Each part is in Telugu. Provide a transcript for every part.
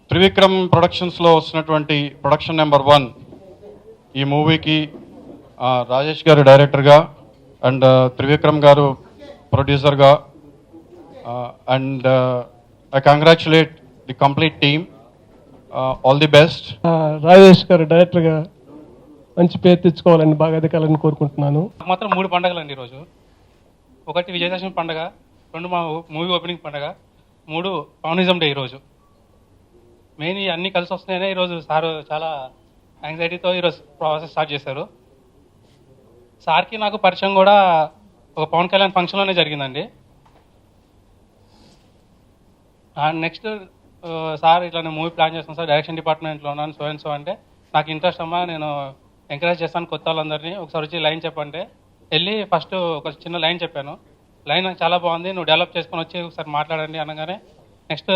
త్రివిక్రమ్ ప్రొడక్షన్స్లో వస్తున్నటువంటి ప్రొడక్షన్ నెంబర్ 1 ఈ మూవీకి రాజేష్ గారు డైరెక్టర్గా అండ్ త్రివిక్రమ్ గారు ప్రొడ్యూసర్గా and I congratulate the complete team. All the best. Rajesh గారు డైరెక్టర్గా మంచి పేరు తెచ్చుకోవాలని బాగా ఎదగాలని కోరుకుంటున్నాను. మాత్రం 3 పండుగలండి ఈరోజు. 1 విజయదశమి పండుగ, 2 మా మూవీ ఓపెనింగ్ పండుగ, 3 పవనిజం డే. ఈరోజు మెయిన్ అన్నీ కలిసి వస్తున్నాయనే ఈరోజు సార్ చాలా యాంగ్జైటీతో ఈరోజు ప్రాసెస్ స్టార్ట్ చేశారు. సార్కి నాకు పరిచయం కూడా ఒక పవన్ కళ్యాణ్ ఫంక్షన్లోనే జరిగిందండి. నెక్స్ట్ సార్ ఇట్లా నేను మూవీ ప్లాన్ చేస్తాను సార్, డైరెక్షన్ డిపార్ట్మెంట్లో ఉన్నాను సో అంటే నాకు ఇంట్రెస్ట్ అమ్మా, నేను ఎంకరేజ్ చేస్తాను కొత్త వాళ్ళందరినీ, ఒకసారి వచ్చి లైన్ చెప్పంటే వెళ్ళి ఫస్ట్ ఒక చిన్న లైన్ చెప్పాను. లైన్ నాకు చాలా బాగుంది, నువ్వు డెవలప్ చేసుకొని వచ్చి ఒకసారి మాట్లాడండి అనగానే నెక్స్ట్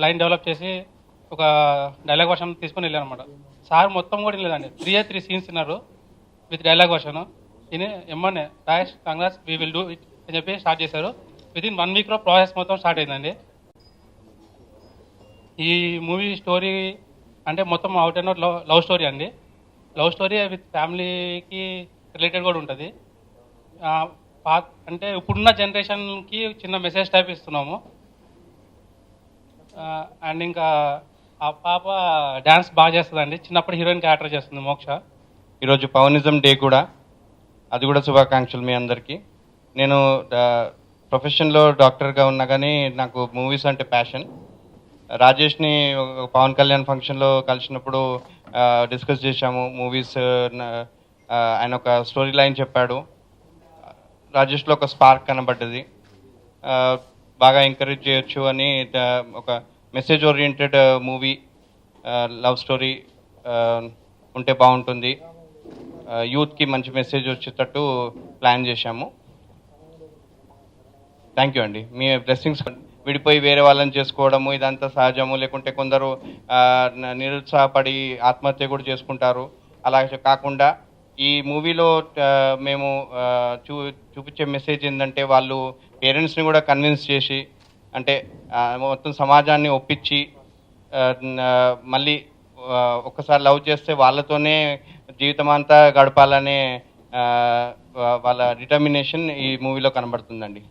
లైన్ డెవలప్ చేసి ఒక డైలాగ్ వర్షన్ తీసుకొని వెళ్ళాను అనమాట. సార్ మొత్తం కూడా లేదండి, 3 సీన్స్ తిన్నారు విత్ డైలాగ్ వర్షన్. ఇది ఎమ్మనే రాయేష్ congrats, we will do it అని చెప్పి స్టార్ట్ చేశారు. వితిన్ 1 వీక్లో ప్రాసెస్ మొత్తం స్టార్ట్ అయిందండి. ఈ మూవీ స్టోరీ అంటే మొత్తం out and out love story అండి. లవ్ స్టోరీ విత్ ఫ్యామిలీకి రిలేటెడ్ కూడా ఉంటుంది. అంటే ఇప్పుడున్న జనరేషన్కి చిన్న మెసేజ్ టైప్ ఇస్తున్నాము. అండ్ ఇంకా ఆ పాప డ్యాన్స్ బాగా చేస్తుందండి, చిన్నప్పుడు హీరోయిన్ క్యారెక్టర్ చేస్తుంది మోక్ష. ఈరోజు పవనిజం డే కూడా, అది కూడా శుభాకాంక్షలు మీ అందరికీ. నేను ప్రొఫెషన్లో డాక్టర్గా ఉన్నా కానీ నాకు మూవీస్ అంటే ప్యాషన్. రాజేష్ని పవన్ కళ్యాణ్ ఫంక్షన్లో కలిసినప్పుడు డిస్కస్ చేశాము మూవీస్. ఆయన ఒక స్టోరీ లైన్ చెప్పాడు, రాజేష్లో ఒక స్పార్క్ కనబడ్డది. బాగా ఎంకరేజ్ చేయొచ్చు అని ఒక message oriented movie, love story ఉంటే బాగుంటుంది, యూత్కి మంచి మెసేజ్ వచ్చేటట్టు ప్లాన్ చేశాము. థ్యాంక్ యూ అండి. మీ బ్లెస్సింగ్స్. విడిపోయి వేరే వాళ్ళని చేసుకోవడము ఇదంతా సహజము, లేకుంటే కొందరు నిరుత్సాహపడి ఆత్మహత్య కూడా చేసుకుంటారు. అలా కాకుండా ఈ మూవీలో మేము చూపించే మెసేజ్ ఏంటంటే, వాళ్ళు పేరెంట్స్ని కూడా కన్విన్స్ చేసి, అంటే మొత్తం సమాజాన్ని ఒప్పించి మళ్ళీ ఒక్కసారి లవ్ చేస్తే వాళ్ళతోనే జీవితం అంతా గడపాలనే వాళ్ళ డిటర్మినేషన్ ఈ మూవీలో కనబడుతుందండి.